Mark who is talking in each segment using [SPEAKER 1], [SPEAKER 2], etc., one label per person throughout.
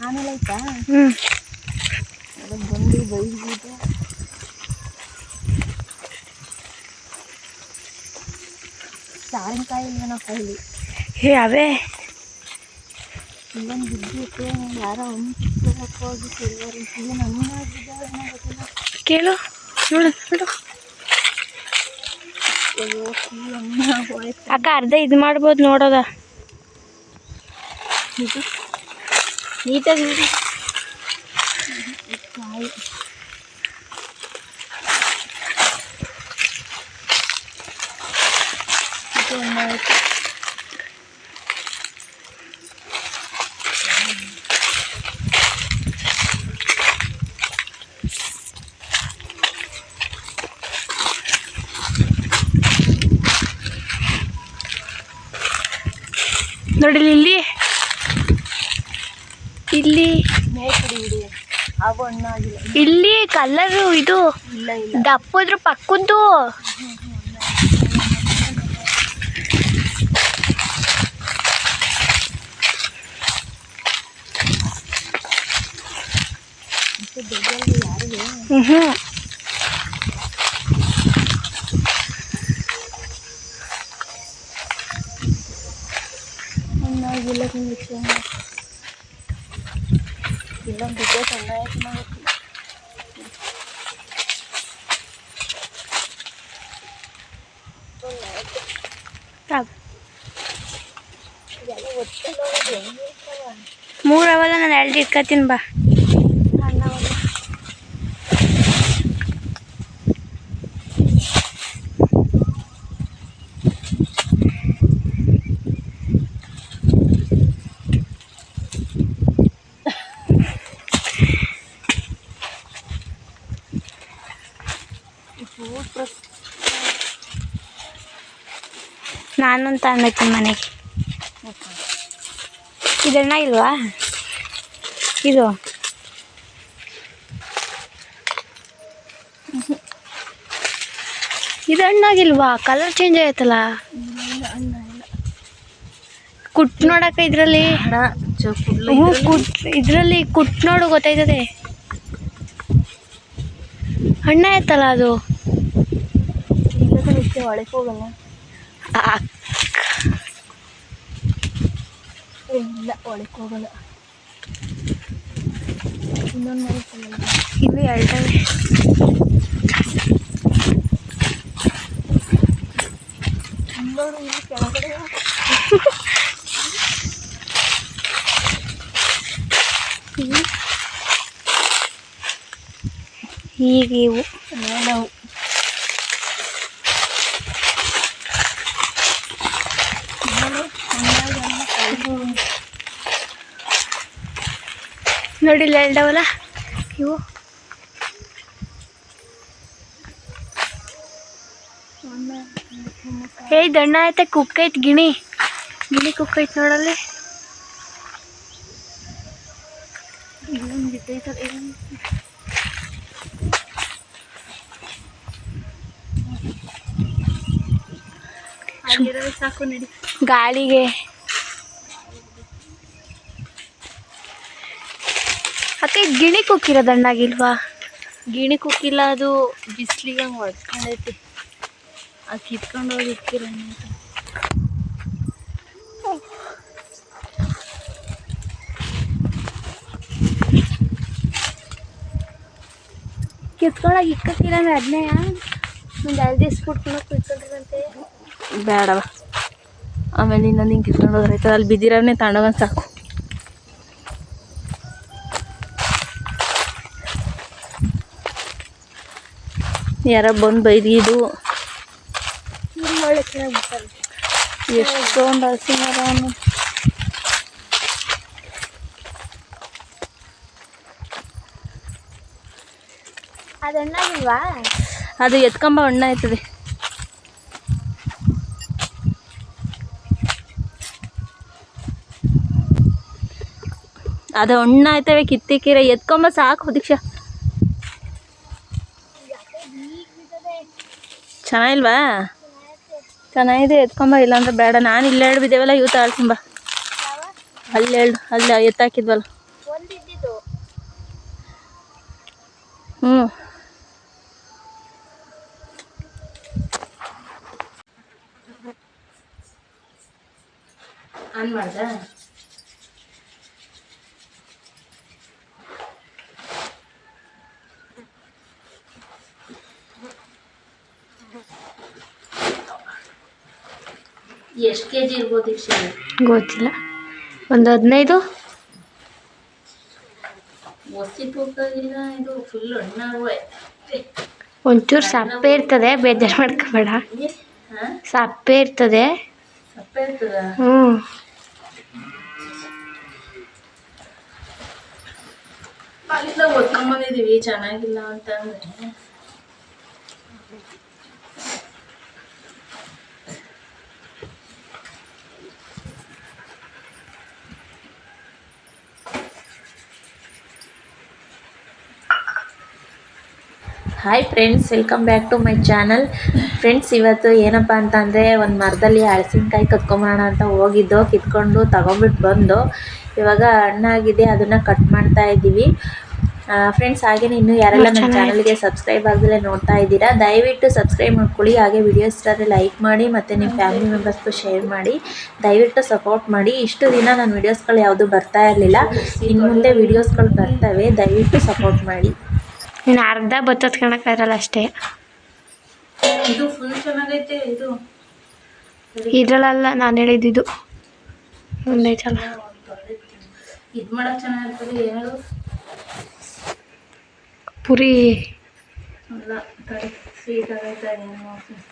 [SPEAKER 1] ಆಮೇಲೆ ಆಯ್ತಾ ಅದಕ್ಕೆ ಬಂದು ಬೈದ್ಬಿಟ್ಟು ಸಾರಂಕಾಯಿ ಇಲ್ಲ ನಾವು ಕೈಲಿ
[SPEAKER 2] ಹೇ ಅವೇ
[SPEAKER 1] ಇಲ್ಲೊಂದು ಬಿದ್ದಿತ್ತು ಯಾರೋ ಒಂದು ಹೋಗಿ ಸಿಲ್ವರ್ ಈಗ ನನ್ನ ಬಿದ್ದಾಳೆ ಗೊತ್ತಿಲ್ಲ
[SPEAKER 2] ಕೇಳು ನೋಡು ಅಕ್ಕ ಅರ್ಧ ಇದು ಮಾಡ್ಬೋದು ನೋಡೋದ
[SPEAKER 1] ನೀಟಾಗಿ ನೋಡಿ ಕಾಯಿ
[SPEAKER 2] ನೋಡಿ ಇಲ್ಲಿ ಇಲ್ಲಿ
[SPEAKER 1] ಅವು ಹಣ್ಣಾಗಿಲ್ಲ
[SPEAKER 2] ಇಲ್ಲಿ ಕಲರು ಇದು
[SPEAKER 1] ಇಲ್ಲ ಇಲ್ಲ
[SPEAKER 2] ದಪ್ಪದ್ರ ಪಕ್ಕದ್ದು
[SPEAKER 1] ಹಣ್ಣಾಗಿಲ್ಲ ಇಲ್ಲೊಂದು ಬಿದ್ದೆ ಚೆನ್ನಾಗಿ ಮಾಡಿ
[SPEAKER 2] ಮೂರವಲ್ಲ ನಾನು 2 ಇಟ್ಕೊತೀನಿ ಬಾ ನಾನೊಂದು ತಗೊಂಡೈತೀನಿ ಮನೆಗೆ ಇದಣ್ಣ ಇಲ್ವಾ ಇದು ಇದು ಹಣ್ಣಾಗಿಲ್ವಾ ಕಲರ್ ಚೇಂಜ್ ಆಯ್ತಲ್ಲ ಕುಟ್ ನೋಡಕ್ಕ ಇದ್ರಲ್ಲಿ ಇದ್ರಲ್ಲಿ ಕುಟ್ ನೋಡು ಗೊತ್ತಾಯ್ತದೆ ಹಣ್ಣ ಆಯ್ತಲ್ಲ ಅದು
[SPEAKER 1] ಒಳಗೆ ಹೋಗಲ್ಲ ಇಲ್ಲ ಒಳಗೆ ಹೋಗಲ್ಲ ಇನ್ನೊಂದು
[SPEAKER 2] ಇನ್ನು 2
[SPEAKER 1] ನೋಡು ಇಲ್ಲಿ ಕೆಳಗಡೆ
[SPEAKER 2] ಈಗ ಇವು
[SPEAKER 1] ನಾವು
[SPEAKER 2] ನೋಡಿ ಇಲ್ಲಿ 2 ಅವಲ್ಲ ಇವು ದಣ್ಣ ಆಯ್ತ ಕುಕ್ಕೈತ್ ಗಿಣಿ ಕುಕ್ಕೈತ್ ನೋಡಲ್ಲಿ
[SPEAKER 1] ಸಾಕು ನಡಿ
[SPEAKER 2] ಗಾಳಿಗೆ ಅಕ್ಕ ಗಿಣಿ ಕುಕ್ಕಿರೋ ದಣ್ಣಾಗಿಲ್ವಾ
[SPEAKER 1] ಗಿಣಿ ಕುಕ್ಕಿಲ್ಲ ಅದು ಬಿಸಿಲಿಗೆ ಹಂಗೆ ಹೊಡ್ಕೊಂಡೈತಿ ಅದು ಕಿತ್ಕೊಂಡು ಹೋಗಿ ಇಕ್ಕಿರ
[SPEAKER 2] ಕಿತ್ಕೊಳಗೆ ಇಕ್ಕಿಲ್ಲ ಅಂದ್ರೆ ಅದನ್ನೇ ಒಂದು 2 ದಿವ್ಸ ಬಿಟ್ಕೊಂಡು ಕುಯ್ಕೊಂಡ್ರಂತೆ
[SPEAKER 1] ಬೇಡವ ಆಮೇಲೆ ಇನ್ನೊಂದು ಹಿಂಗೆ ಕಿತ್ಕೊಂಡು ಹೋದ್ರೆ ಆಯ್ತದ ಅಲ್ಲಿ ಬಿದ್ದಿರವನ್ನೇ ತಗೊಂಡೋಗಂದು ಸಾಕು ಯಾರ ಬಂದು ಬೈದಿದ್ದು
[SPEAKER 2] ಒಳ್ಳೆ ಚೆನ್ನಾಗಿ ಬಿಡ್ತಾರೆ
[SPEAKER 1] ಎಷ್ಟೊಂದು ಹಸಿ ಮರವನ್ನು
[SPEAKER 2] ಅದು ಹಣ್ಣಾಗಿಲ್ವಾ
[SPEAKER 1] ಅದು ಎತ್ಕೊಂಬ ಹಣ್ಣು ಆಯ್ತದೆ ಅದು ಹಣ್ಣು ಆಯ್ತವೆ ಕಿತ್ತಿಕ್ಕಿರ ಎತ್ಕೊಂಬ ಸಾಕು ದೀಕ್ಷಾ ಚೆನ್ನಾಗಿಲ್ವಾ ಚೆನ್ನಾಗಿದೆ ಎತ್ಕೊಂಬ ಇಲ್ಲಾಂದ್ರೆ ಬೇಡ ನಾನು ಇಲ್ಲೆರಡು ಬಿದ್ದೇವಲ್ಲ ಇವು ತಾಳ್ಕೊಂಬ ಅಲ್ಲಿ ಎತ್ತಾಕಿದ್ವಲ್ಲ ಹ್ಞೂ
[SPEAKER 2] ಆನ್ ಮಾಡ್ದ ಎಷ್ಟು ಕೆ ಜಿ ಇರ್ಬೋದು ದೀಕ್ಷೆ?
[SPEAKER 1] ಗೊತ್ತಿಲ್ಲ, ಒಂದು 15.
[SPEAKER 2] ಒಸಿ ತೂಕ ಇಲ್ಲ, ಇದು ಫುಲ್ ಹಣ್ಣಾಗುವೆ.
[SPEAKER 1] ಒಂಚೂರು ಸಪ್ಪೆ ಇರ್ತದೆ, ಬೇಜಾರು ಮಾಡ್ಕೋಬೇಡ.
[SPEAKER 2] ಹಾಂ,
[SPEAKER 1] ಸಪ್ಪೆ ಇರ್ತದೆ.
[SPEAKER 2] ಸಪ್ಪೆ ಇರ್ತದ?
[SPEAKER 1] ಹ್ಞೂ.
[SPEAKER 2] ಅಲ್ಲಿಂದ ಓದ್ಕೊಂಬಂದಿದ್ದೀವಿ, ಚೆನ್ನಾಗಿಲ್ಲ ಅಂತಂದರೆ. Hi friends, welcome back to my channel. Friends, ಇವತ್ತು ಏನಪ್ಪ ಅಂತಂದರೆ ಒಂದು ಮರದಲ್ಲಿ ಹಲಸಿನಕಾಯಿ ಕತ್ಕೊಂಬರೋಣ ಅಂತ ಹೋಗಿದ್ದು, ಕಿತ್ಕೊಂಡು ತಗೊಂಬಿಟ್ಟು ಬಂದು ಇವಾಗ ಹಣ್ಣಾಗಿದೆ, ಅದನ್ನು ಕಟ್ ಮಾಡ್ತಾ ಇದ್ದೀವಿ. ಫ್ರೆಂಡ್ಸ್, ಹಾಗೆಯೇ ಇನ್ನೂ ಯಾರೆಲ್ಲ ನನ್ನ ಚಾನಲ್ಗೆ ಸಬ್ಸ್ಕ್ರೈಬ್ ಆಗದಲ್ಲೇ ನೋಡ್ತಾ ಇದ್ದೀರಾ, ದಯವಿಟ್ಟು ಸಬ್ಸ್ಕ್ರೈಬ್ ಮಾಡ್ಕೊಳ್ಳಿ. ಹಾಗೆ ವಿಡಿಯೋಸ್ ಇದ್ದರೆ ಲೈಕ್ ಮಾಡಿ ಮತ್ತು ನಿಮ್ಮ ಫ್ಯಾಮಿಲಿ ಮೆಂಬರ್ಸ್ಗೂ ಶೇರ್ ಮಾಡಿ. ದಯವಿಟ್ಟು ಸಪೋರ್ಟ್ ಮಾಡಿ. ಇಷ್ಟು ದಿನ ನನ್ನ ವೀಡಿಯೋಸ್ಗಳು ಯಾವುದೂ ಬರ್ತಾ ಇರಲಿಲ್ಲ, ಇನ್ನು ಮುಂದೆ ವೀಡಿಯೋಸ್ಗಳು ಬರ್ತವೆ, ದಯವಿಟ್ಟು ಸಪೋರ್ಟ್ ಮಾಡಿ.
[SPEAKER 1] ಇನ್ನು ಅರ್ಧ ಬತ್ತದ ಕಾಣಕ್ಕಾಗಲ್ಲ ಅಷ್ಟೇ.
[SPEAKER 2] ಇದು ಫುಲ್ ಚೆನ್ನಾಗೈತೆ. ಇದು
[SPEAKER 1] ಇದ್ರಲ್ಲ ನಾನು ಹೇಳಿದ್ದು ಒಂದೈತಲ್ಲ,
[SPEAKER 2] ಇದು ಮಾಡಕ್ಕೆ ಚೆನ್ನಾಗಿರ್ತದೆ. ಏನು
[SPEAKER 1] ಪುರಿ
[SPEAKER 2] ಅಲ್ಲ, ಸ್ವೀಟ್ ಆಗೈತೆ. ಏನು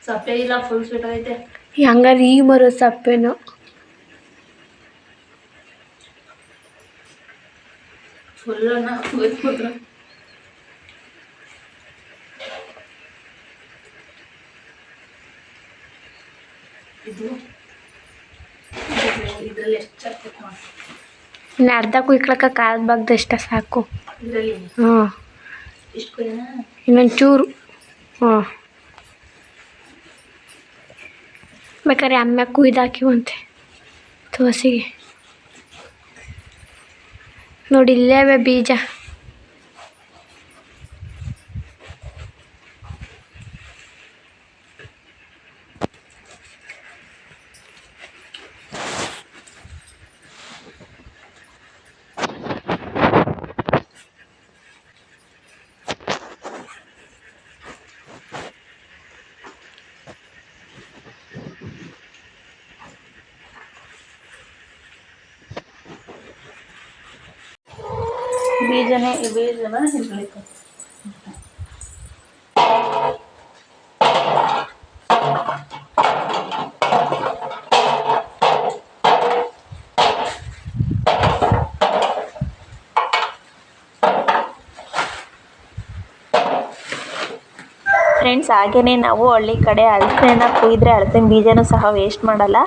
[SPEAKER 2] ಸಪ್ಪೆ ಇಲ್ಲ, ಫುಲ್ ಸ್ವೀಟ್ ಆಗೈತೆ.
[SPEAKER 1] ಹಂಗಾರೆ ಈ ಮರ ಸಪ್ಪೆನು
[SPEAKER 2] ಫುಲ್ ಅನ್ನ ಹೋಗ್ಬಿಟ್ರೆ ಇದು ಇದರಲ್ಲಿ ಎಷ್ಟು ಚಕ್ಬೇಕು ಮಾಡಿ.
[SPEAKER 1] ಇನ್ನು ಅರ್ಧ ಕುಯ್ಕೊಳಕ್ಕೆ ಕಾಲು ಭಾಗದಷ್ಟ ಸಾಕು.
[SPEAKER 2] ಇದರಲ್ಲಿ
[SPEAKER 1] ಹ್ಞೂ,
[SPEAKER 2] ಇಷ್ಟು ಕೊಯ್ಯೋಣ.
[SPEAKER 1] ಇನ್ನೊಂದು ಚೂರು. ಹ್ಞೂ, ಬೇಕಾದ್ರೆ ಅಮ್ಮ ಕುಯ್ದಾಕಿವಂತೆ ದೋಸೆಗೆ. ನೋಡಿ ಇಲ್ಲೇ ಬೀಜ.
[SPEAKER 2] ಬೀಜನೇ ಬೀಜನ ಇರಬೇಕು.
[SPEAKER 1] ಫ್ರೆಂಡ್ಸ್, ಹಾಗೆಯೇ ನಾವು ಹಳ್ಳಿ ಕಡೆ ಹಲಸಿನ ಕುಯ್ದರೆ ಹಲಸಿನ ಬೀಜನೂ ಸಹ ವೇಸ್ಟ್ ಮಾಡಲ್ಲ.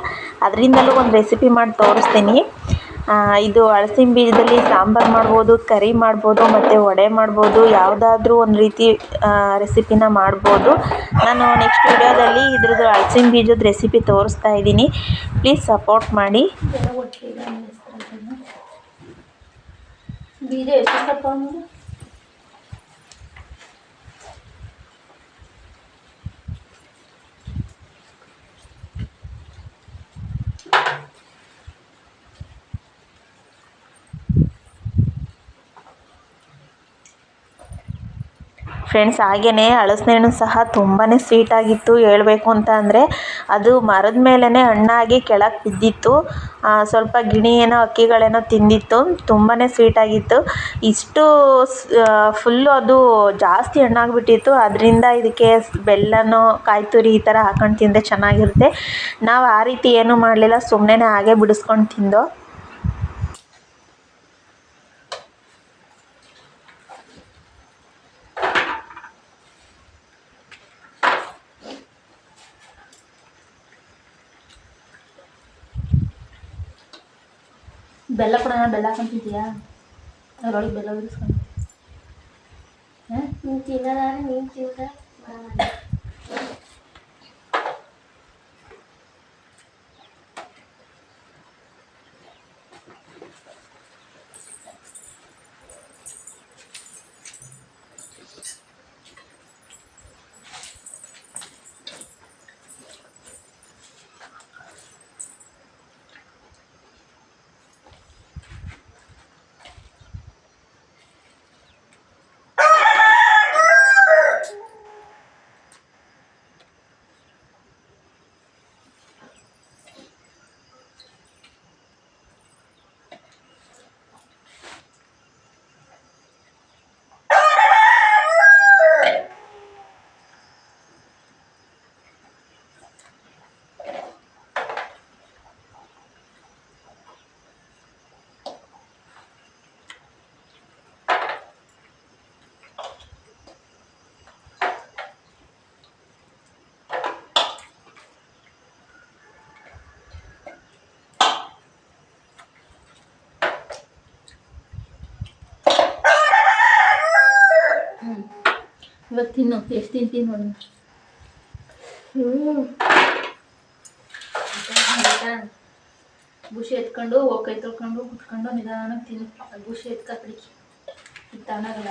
[SPEAKER 1] ಅದರಿಂದಲೂ ಒಂದು ರೆಸಿಪಿ ಮಾಡಿ ತೋರಿಸ್ತೀನಿ. ಇದು ಹಲಸಿನ ಬೀಜದಲ್ಲಿ ಸಾಂಬಾರು ಮಾಡ್ಬೋದು, ಕರಿ ಮಾಡ್ಬೋದು, ಮತ್ತು ವಡೆ ಮಾಡ್ಬೋದು, ಯಾವುದಾದ್ರೂ ಒಂದು ರೀತಿ ರೆಸಿಪಿನ ಮಾಡ್ಬೋದು. ನಾನು ನೆಕ್ಸ್ಟ್ ವಿಡಿಯೋದಲ್ಲಿ ಇದ್ರದ್ದು ಹಲಸಿನ ಬೀಜದ ರೆಸಿಪಿ ತೋರಿಸ್ತಾ ಇದ್ದೀನಿ. ಪ್ಲೀಸ್ ಸಪೋರ್ಟ್ ಮಾಡಿ.
[SPEAKER 2] ಬೀಜ ಎಷ್ಟು ತಗೊಂಡು
[SPEAKER 1] ಫ್ರೆಂಡ್ಸ್, ಹಾಗೆಯೇ ಹಲಸಿನ ಹಣ್ಣು ಸಹ ತುಂಬಾ ಸ್ವೀಟಾಗಿತ್ತು. ಹೇಳಬೇಕು ಅಂತ ಅಂದರೆ ಅದು ಮರದ ಮೇಲೇ ಹಣ್ಣಾಗಿ ಕೆಳಗೆ ಬಿದ್ದಿತ್ತು. ಸ್ವಲ್ಪ ಗಿಣಿ ಏನೋ ಹಕ್ಕಿಗಳೇನೋ ತಿಂದಿತ್ತು. ತುಂಬಾ ಸ್ವೀಟಾಗಿತ್ತು. ಇಷ್ಟು ಫುಲ್ಲು ಅದು ಜಾಸ್ತಿ ಹಣ್ಣಾಗಿಬಿಟ್ಟಿತ್ತು. ಅದರಿಂದ ಇದಕ್ಕೆ ಬೆಲ್ಲನೋ ಕಾಯಿ ತುರಿ ಈ ಥರ ಹಾಕೊಂಡು ತಿಂದರೆ ಚೆನ್ನಾಗಿರುತ್ತೆ. ನಾವು ಆ ರೀತಿ ಏನೂ ಮಾಡಲಿಲ್ಲ, ಸುಮ್ಮನೆ ಹಾಗೆ ಬಿಡಿಸ್ಕೊಂಡು ತಿಂದೋ.
[SPEAKER 2] ಬೆಲ್ಲ ಕೂಡ ಬೆಲ್ಲ ಹಾಕೊಂತಿದ್ಯಾ? ಅದರೊಳಗೆ ಬೆಲ್ಲ ಉರಿಸ್ಕೊಂಡು ನೀನು ತಿನ್ನೋದಾದ್ರೆ ನೀನು ತಿಂದ
[SPEAKER 1] ಇವತ್ತು ತಿನ್ನು ಎಷ್ಟು ತಿಂತೀನಿ ನೋಡಿ. ಬುಷಿ ಎತ್ಕೊಂಡು ಕೈ ತೊಳ್ಕೊಂಡು ಕುತ್ಕೊಂಡು ನಿಧಾನಕ್ಕೆ ತಿನ್ನು. ಬುಷಿ ಎತ್ಕ ಕಡಿಕೆ ನಿಧಾನಾಗಲ್ಲ.